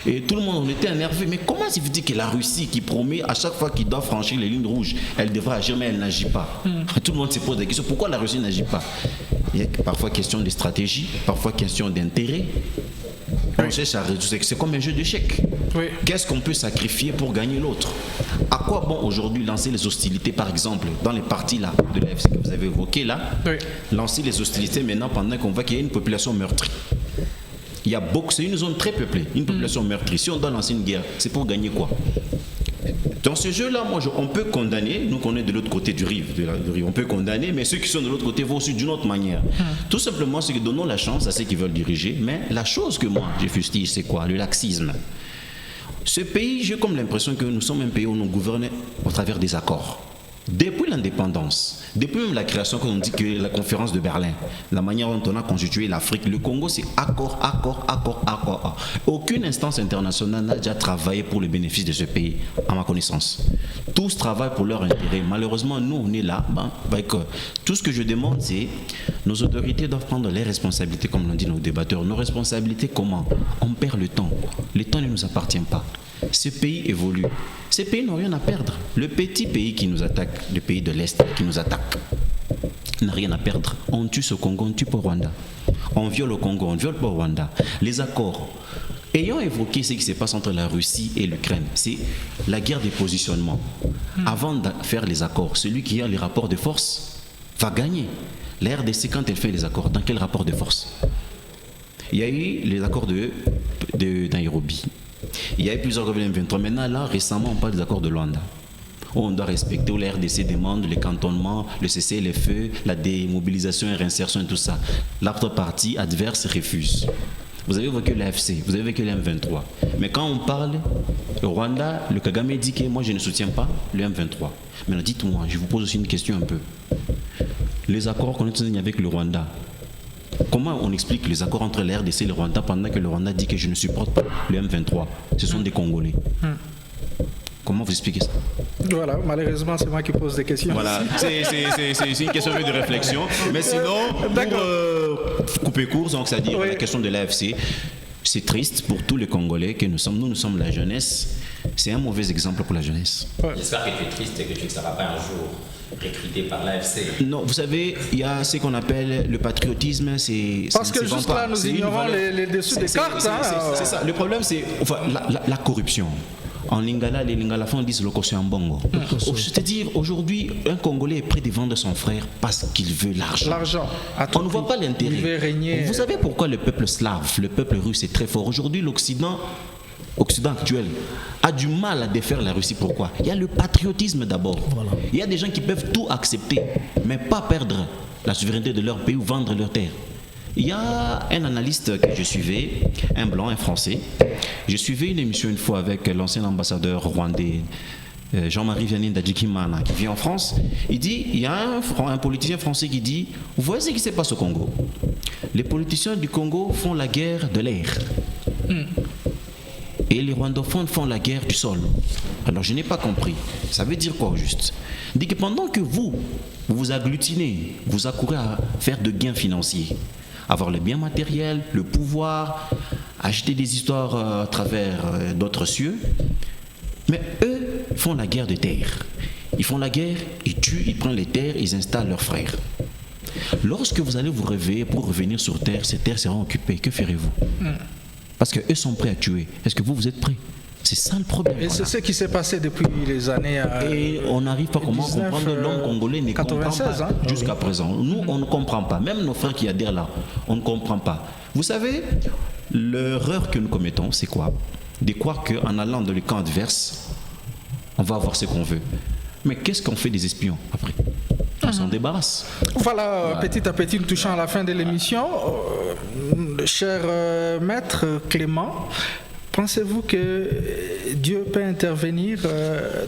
Et tout le monde, on était énervé. Mais comment ça veut dire que la Russie, qui promet à chaque fois qu'il doit franchir les lignes rouges, elle devrait agir, mais elle n'agit pas? Tout le monde se pose des questions. Pourquoi la Russie n'agit pas? Il y a parfois question de stratégie, parfois question d'intérêt. On cherche à résoudre. C'est comme un jeu d'échecs. Oui. Qu'est-ce qu'on peut sacrifier pour gagner l'autre? À quoi bon aujourd'hui lancer les hostilités, par exemple, dans les parties là de l'AFC que vous avez évoqué là, lancer les hostilités maintenant pendant qu'on voit qu'il y a une population meurtrie. Il y a beaucoup, c'est une zone très peuplée, une population meurtrie. Si on doit lancer une guerre, c'est pour gagner quoi? Dans ce jeu-là, on peut condamner, nous qu'on est de l'autre côté du rive, on peut condamner, mais ceux qui sont de l'autre côté vont aussi d'une autre manière. Tout simplement, c'est que donnons la chance à ceux qui veulent diriger, mais la chose que moi, je fustige, c'est quoi? Le laxisme. Ce pays, j'ai comme l'impression que nous sommes un pays où nous gouvernons au travers des accords. Depuis l'indépendance, depuis même la création, quand on dit que la conférence de Berlin, la manière dont on a constitué l'Afrique, le Congo, c'est accord. Aucune instance internationale n'a déjà travaillé pour le bénéfice de ce pays, à ma connaissance. Tous travaillent pour leur intérêt. Malheureusement, nous, on est là. Tout ce que je demande, c'est nos autorités doivent prendre les responsabilités, comme l'ont dit nos débatteurs. Nos responsabilités, comment? On perd le temps. Le temps ne nous appartient pas. Ce pays évolue. Ces pays n'ont rien à perdre. Le petit pays qui nous attaque, le pays de l'Est qui nous attaque, n'a rien à perdre. On tue ce Congo, on tue pas au Rwanda. On viole au Congo, on viole pas au Rwanda. Les accords. Ayant évoqué ce qui se passe entre la Russie et l'Ukraine, c'est la guerre des positionnements. Avant de faire les accords, celui qui a les rapports de force va gagner. La RDC, quand elle fait les accords, dans quel rapport de force? Il y a eu les accords de Nairobi. Il y a eu plusieurs accords de M23. Maintenant, là, récemment, on parle des accords de Luanda. On doit respecter, où la RDC demande les cantonnements, le cessez-le-feu, la démobilisation et réinsertion et tout ça. L'autre partie adverse refuse. Vous avez évoqué l'AFC, vous avez évoqué le M23. Mais quand on parle, le Rwanda, le Kagame dit que moi je ne soutiens pas le M23. Mais dites-moi, je vous pose aussi une question un peu. Les accords qu'on a signés avec le Rwanda, comment on explique les accords entre la RDC et le Rwanda pendant que le Rwanda dit que je ne supporte pas le M23? Ce sont des Congolais. Comment vous expliquez ça? Voilà, malheureusement, c'est moi qui pose des questions. Voilà, c'est une question de réflexion. Mais sinon, pour couper court, donc c'est-à-dire la question de l'AFC, c'est triste pour tous les Congolais que nous sommes la jeunesse. C'est un mauvais exemple pour la jeunesse. J'espère que tu es triste et que tu ne seras pas un jour recruté par l'AFC. Non, vous savez, il y a ce qu'on appelle le patriotisme. Parce que juste là, nous ignorons les dessous des cartes. C'est ça. Le problème, c'est la corruption. En lingala, les lingala font disent lokoso en bongo. C'est-à-dire, aujourd'hui, un Congolais est prêt de vendre son frère parce qu'il veut l'argent. L'argent. On ne voit pas l'intérêt. Il veut régner. Vous savez pourquoi le peuple slave, le peuple russe est très fort? Aujourd'hui, l'Occident actuel a du mal à défaire la Russie. Pourquoi? Il y a le patriotisme d'abord. Voilà. Il y a des gens qui peuvent tout accepter, mais pas perdre la souveraineté de leur pays ou vendre leur terre. Il y a un analyste que je suivais, un blanc, un français. Je suivais une émission une fois avec l'ancien ambassadeur rwandais, Jean-Marie Vianney Ndadjikimana, qui vit en France. Il dit, il y a un politicien français qui dit, vous voyez ce qui se passe au Congo? Les politiciens du Congo font la guerre de l'air. Et les rwandophones font la guerre du sol. Alors je n'ai pas compris. Ça veut dire quoi au juste? Il dit que pendant que vous vous agglutinez, vous accourez à faire de gains financiers, avoir les biens matériels, le pouvoir, acheter des histoires à travers d'autres cieux, mais eux font la guerre de terre. Ils font la guerre, ils tuent, ils prennent les terres, ils installent leurs frères. Lorsque vous allez vous réveiller pour revenir sur terre, ces terres seront occupées. Que ferez-vous? Parce qu'eux sont prêts à tuer. Est-ce que vous êtes prêts? C'est ça le problème. Et c'est ce qui s'est passé depuis les années. Et on n'arrive pas comment comprendre. L'homme congolais ne comprend pas jusqu'à présent. Nous, on ne comprend pas. Même nos frères qui adhèrent là, on ne comprend pas. Vous savez, L'erreur que nous commettons, c'est quoi? De croire qu'en allant dans le camp adverse, on va avoir ce qu'on veut. Mais qu'est-ce qu'on fait des espions après? On s'en débarrasse. Voilà, petit à petit, nous touchons à la fin de l'émission. Cher maître Clément, pensez-vous que Dieu peut intervenir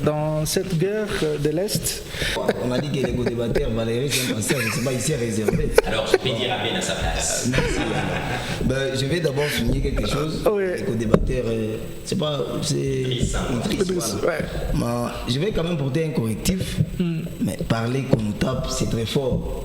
dans cette guerre de l'Est? On a dit que les co-débatteurs, Valérie, c'est un passage, je ne sais pas ici réservé. Alors, je vais dire à Ben à sa place. Je vais d'abord souligner quelque chose. Oui. Les co-débatteurs, c'est pas. C'est Idriss, voilà. ouais. Mais je vais quand même porter un correctif. Mais parler qu'on nous tape, c'est très fort.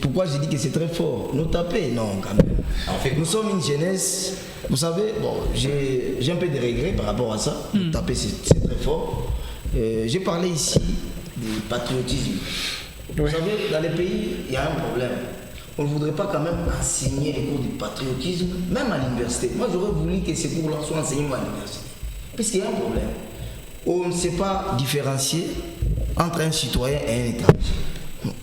Pourquoi j'ai dit que c'est très fort? Nous taper, non, quand même. Nous sommes une jeunesse. Vous savez, bon, j'ai un peu de regrets par rapport à ça. Nous taper, c'est très fort. J'ai parlé ici du patriotisme. Vous savez, dans les pays, il y a un problème. On ne voudrait pas quand même enseigner les cours du patriotisme, même à l'université. Moi, j'aurais voulu que ces cours-là soient enseignés à l'université. Puisqu'il y a un problème. On ne sait pas différencier entre un citoyen et un étranger.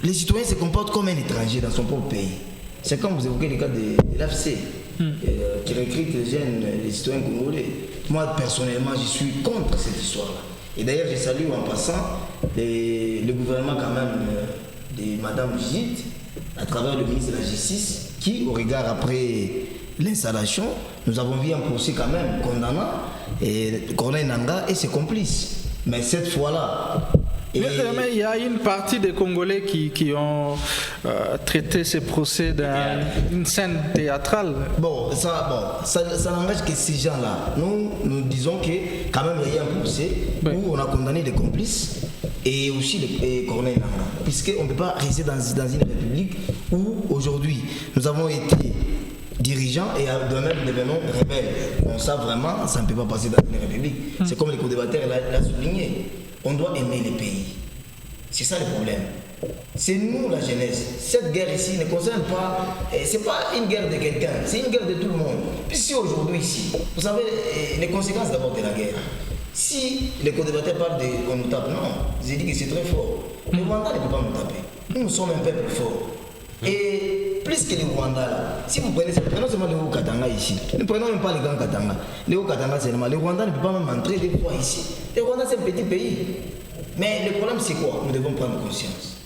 Les citoyens se comportent comme un étranger dans son propre pays. C'est comme vous évoquez le cas de l'AFC, qui recrute les jeunes, les citoyens congolais. Moi, personnellement, je suis contre cette histoire-là. Et d'ailleurs, je salue en passant le gouvernement quand même de Madame Gide, à travers le ministre de la Justice, qui, au regard après l'installation, nous avons vu un procès quand même condamnant Corneille Nangaa et ses complices. Mais cette fois-là... Mais il y a une partie des Congolais qui ont traité ces procès d'une scène théâtrale. Ça n'engage que ces gens-là. Nous disons que quand même il y a un procès où on a condamné les complices et aussi les Corneille Nangaa. Puisqu'on ne peut pas rester dans une république où aujourd'hui nous avons été dirigeants et de même devenons rebelles. Bon, ça vraiment, ça ne peut pas passer dans une république. C'est comme les co-débatteurs l'ont souligné. On doit aimer les pays. C'est ça le problème. C'est nous la jeunesse. Cette guerre ici ne concerne pas, c'est pas une guerre de quelqu'un, c'est une guerre de tout le monde. Puisque aujourd'hui ici, vous savez les conséquences d'abord de la guerre. Si les co-débatteurs parlent qu'on nous tape, non, j'ai dit que c'est très fort. Le Rwanda ne peut pas nous taper. Nous sommes un peuple fort. Et plus que les Rwandais là, si vous prenez seulement le Haut-Katanga ici, ne prenons même pas les grands Katanga. Le Haut-Katanga seulement, les Rwandais ne peuvent pas même entrer des fois ici. Le Rwanda c'est un petit pays. Mais le problème c'est quoi? Nous devons prendre conscience.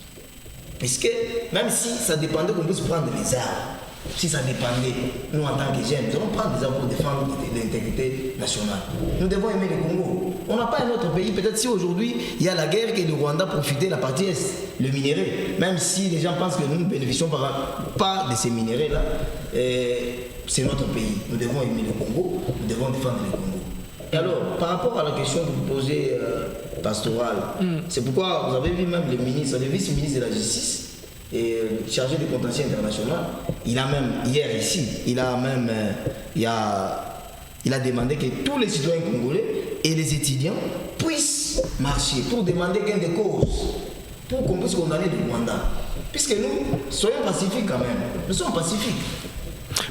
Puisque même si ça dépendait qu'on puisse prendre les armes, si ça dépendait, nous en tant que jeunes, nous allons prendre des armes pour défendre l'intégrité nationale. Nous devons aimer le Congo. On n'a pas un autre pays. Peut-être si aujourd'hui il y a la guerre que le Rwanda profitait de la partie Est, le minerai. Même si les gens pensent que nous ne bénéficions pas de ces minéraux-là, c'est notre pays. Nous devons aimer le Congo, nous devons défendre le Congo. Et alors, par rapport à la question que vous posez, pastorale, c'est pourquoi vous avez vu même le vice-ministre de la Justice, et chargé du contentieux international, il a même, hier ici, il a demandé que tous les citoyens congolais et les étudiants puissent marcher pour demander gain de cause, pour qu'on puisse condamner le Rwanda. Puisque nous, soyons pacifiques quand même, nous sommes pacifiques.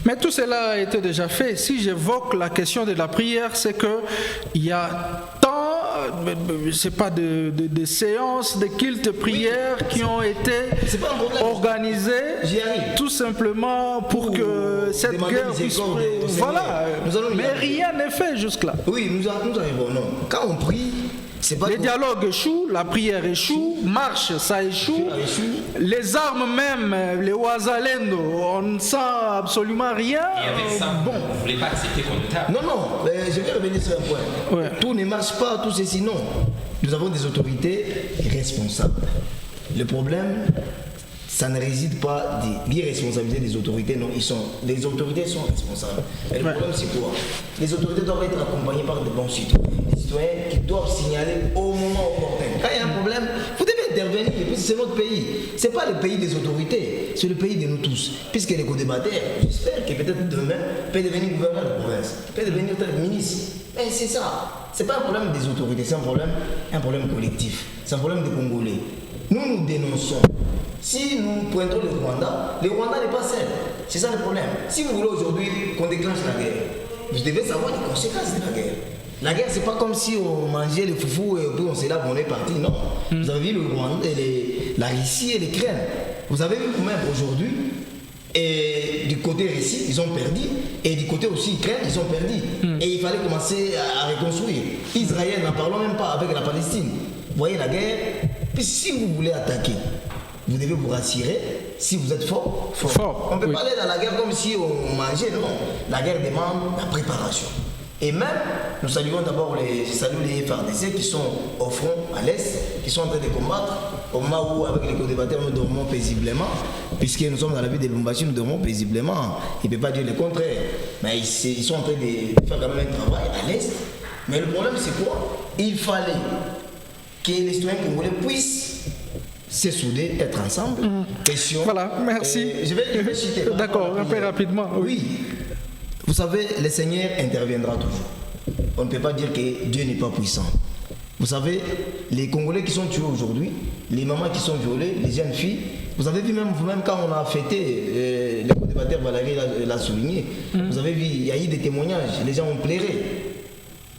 Mais tout cela a été déjà fait. Si j'évoque la question de la prière, c'est qu'il y a tant, c'est pas de séances, de cultes prières qui ont été organisées tout simplement pour que cette guerre puisse... Voilà, mais rien n'est fait jusque-là. Oui, nous arrivons, non. Quand on prie, les dialogues échouent, la prière échoue, marche, ça échoue. Les armes même, les Ouazalendo, on ne sent absolument rien. Et avec ça, vous ne voulez pas accepter qu'on nous tape? Non, je vais revenir sur un point. Ouais. Tout ne marche pas, tout ceci, non. Nous avons des autorités responsables. Le problème, ça ne réside pas de l'irresponsabilité des autorités, non, les autorités sont responsables. Mais le problème, c'est quoi? Les autorités doivent être accompagnées par de bons citoyens. Des citoyens qui doivent signaler au moment opportun. Quand il y a un problème, vous devez intervenir, puisque c'est notre pays. Ce n'est pas le pays des autorités, c'est le pays de nous tous. Puisque les co-débatteurs, j'espère que peut-être demain, peut devenir gouverneur de province, peut devenir ministre. Mais c'est ça. Ce n'est pas un problème des autorités, c'est un problème collectif. C'est un problème des Congolais. Nous dénonçons. Si nous pointons le Rwanda n'est pas seul. C'est ça le problème. Si vous voulez aujourd'hui qu'on déclenche la guerre, vous devez savoir les conséquences de la guerre. La guerre, c'est pas comme si on mangeait les foufous et puis on s'est là, on est parti. Non. Vous avez vu le Rwanda, la Russie et l'Ukraine. Vous avez vu vous-même aujourd'hui, Et du côté Russie, ils ont perdu. Et du côté aussi Ukraine, ils ont perdu. Et il fallait commencer à reconstruire. Israël, n'en parlons même pas avec la Palestine. Vous voyez la guerre. Puis si vous voulez attaquer, vous devez vous rassurer. Si vous êtes fort. On ne peut pas aller dans la guerre comme si on mangeait. Non. La guerre demande la préparation. Et même, nous saluons d'abord les FARDC qui sont au front à l'Est, qui sont en train de combattre, au moment où, avec les co-débatteurs, nous dormons paisiblement, puisque nous sommes dans la ville de Lubumbashi, nous dormons paisiblement. Il ne peut pas dire le contraire. Mais ils sont en train de faire quand même un travail à l'Est. Mais le problème, c'est quoi? Il fallait que les citoyens congolais puissent se souder, être ensemble. Question. Voilà, merci. Je vais citer. D'accord, un peu rapidement. Oui. Vous savez, le Seigneur interviendra toujours. On ne peut pas dire que Dieu n'est pas puissant. Vous savez, les Congolais qui sont tués aujourd'hui, les mamans qui sont violées, les jeunes filles, vous avez vu même quand on a fêté, le co-débatteur Valérie l'a souligné, vous avez vu, il y a eu des témoignages, les gens ont pleuré.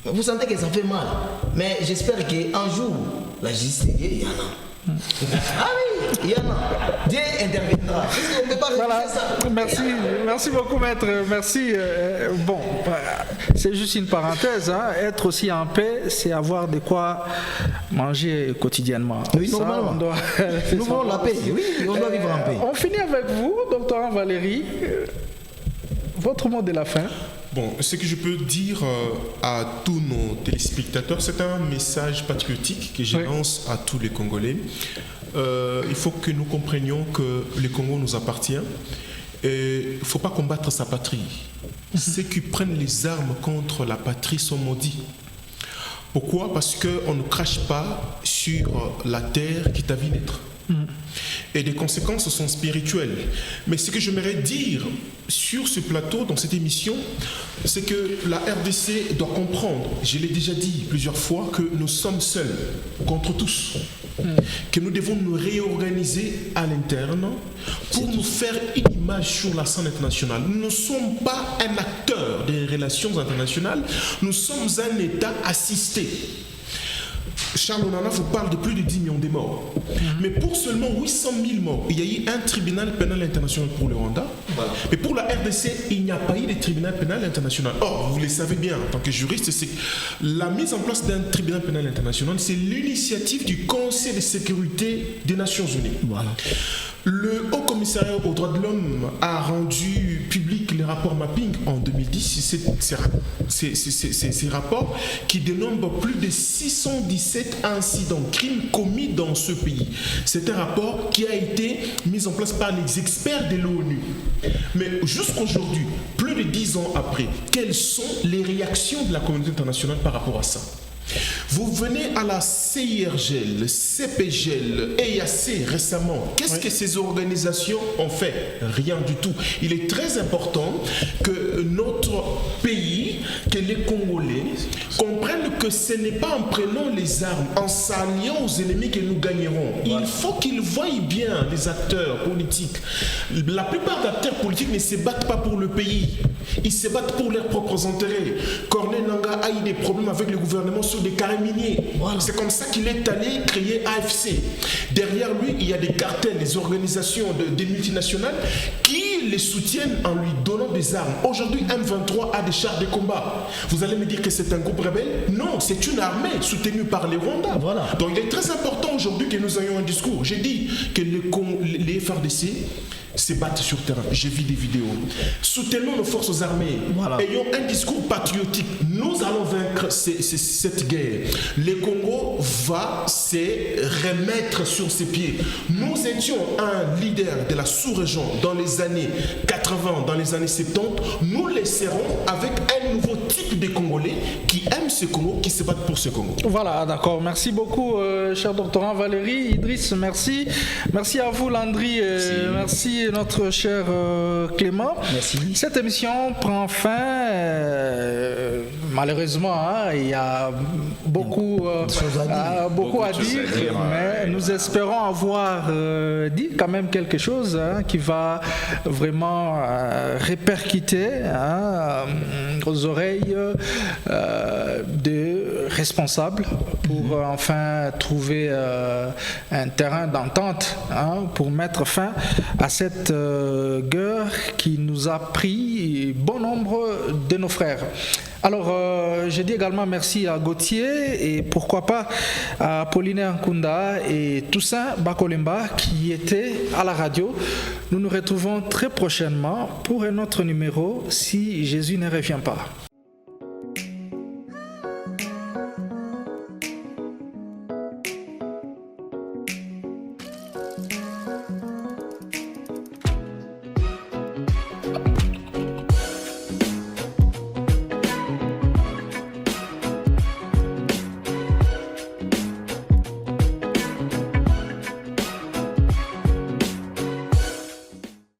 Vous sentez que ça fait mal. Mais j'espère qu'un jour, la justice de Dieu, il y en a. Ah oui, il y en a. Dieu interviendra. On ne peut pas Voilà. ça. Merci beaucoup, maître. Merci. Bon, c'est juste une parenthèse. Hein. Être aussi en paix, c'est avoir de quoi manger quotidiennement. Oui, ça, normalement. Nous voulons la paix. Oui, on doit vivre en paix. On finit avec vous, docteur Valérie. Votre mot de la fin. Bon, ce que je peux dire à tous nos téléspectateurs, c'est un message patriotique que je lance à tous les Congolais. Il faut que nous comprenions que le Congo nous appartient. Et il ne faut pas combattre sa patrie. Ceux qui prennent les armes contre la patrie sont maudits. Pourquoi? Parce qu'on ne crache pas sur la terre qui t'a vu naître. Et les conséquences sont spirituelles. Mais ce que j'aimerais dire sur ce plateau, dans cette émission, c'est que la RDC doit comprendre, je l'ai déjà dit plusieurs fois, que nous sommes seuls contre tous. Que nous devons nous réorganiser à l'interne pour nous faire une image sur la scène internationale. Nous ne sommes pas un acteur des relations internationales, nous sommes un État assisté. Charles Onana vous parle de plus de 10 millions de morts. Mais pour seulement 800 000 morts, il y a eu un tribunal pénal international pour le Rwanda. Mais pour la RDC, il n'y a pas eu de tribunal pénal international. Or, vous le savez bien, en tant que juriste, c'est la mise en place d'un tribunal pénal international, c'est l'initiative du Conseil de sécurité des Nations Unies. Voilà. Le Haut Commissariat aux droits de l'homme a rendu public les rapports mapping en 2010. Ces rapports qui dénombrent plus de 617 incidents, crimes commis dans ce pays. C'est un rapport qui a été mis en place par les experts de l'ONU. Mais jusqu'aujourd'hui, plus de 10 ans après, quelles sont les réactions de la communauté internationale par rapport à ça? Vous venez à la CIRGL, le CPGL, EAC récemment. Qu'est-ce que ces organisations ont fait? Rien du tout. Il est très important que notre pays, que les Congolais comprennent que ce n'est pas en prenant les armes, en s'alliant aux ennemis que nous gagnerons. Il faut qu'ils voient bien les acteurs politiques. La plupart des acteurs politiques ne se battent pas pour le pays. Ils se battent pour leurs propres intérêts. Corneille Nangaa a eu des problèmes avec le gouvernement sur des carrés miniers. Voilà. C'est comme ça qu'il est allé créer AFC. Derrière lui, il y a des cartels, des organisations, des multinationales qui les soutiennent en lui donnant des armes. Aujourd'hui, M23 a des chars de combat. Vous allez me dire que c'est un groupe rebelle? Non, c'est une armée soutenue par les Rwandais. Voilà. Donc il est très important aujourd'hui que nous ayons un discours. J'ai dit que les FARDC se battent sur terrain. J'ai vu des vidéos. Soutenons nos forces armées. Voilà. Ayons un discours patriotique. Nous allons vaincre cette guerre. Le Congo va se remettre sur ses pieds. Nous étions un leader de la sous-région dans les années 80, dans les années 70. Nous les serons avec un nouveau type de Congolais qui aiment ce Congo, qui se battent pour ce Congo. Voilà, d'accord. Merci beaucoup, cher doctorant Valérie. Idriss, merci. Merci à vous, Landry. Merci notre cher Clément. Merci. Cette émission prend fin. Malheureusement, hein, il y a beaucoup à dire, mais nous espérons avoir dit quand même quelque chose qui va vraiment répercuter aux oreilles des responsables pour enfin trouver un terrain d'entente pour mettre fin à cette guerre qui nous a pris bon nombre de nos frères. Alors, je dis également merci à Gauthier et pourquoi pas à Apollinaire Nkunda et Toussaint Bakolemba qui étaient à la radio. Nous nous retrouvons très prochainement pour un autre numéro si Jésus ne revient pas.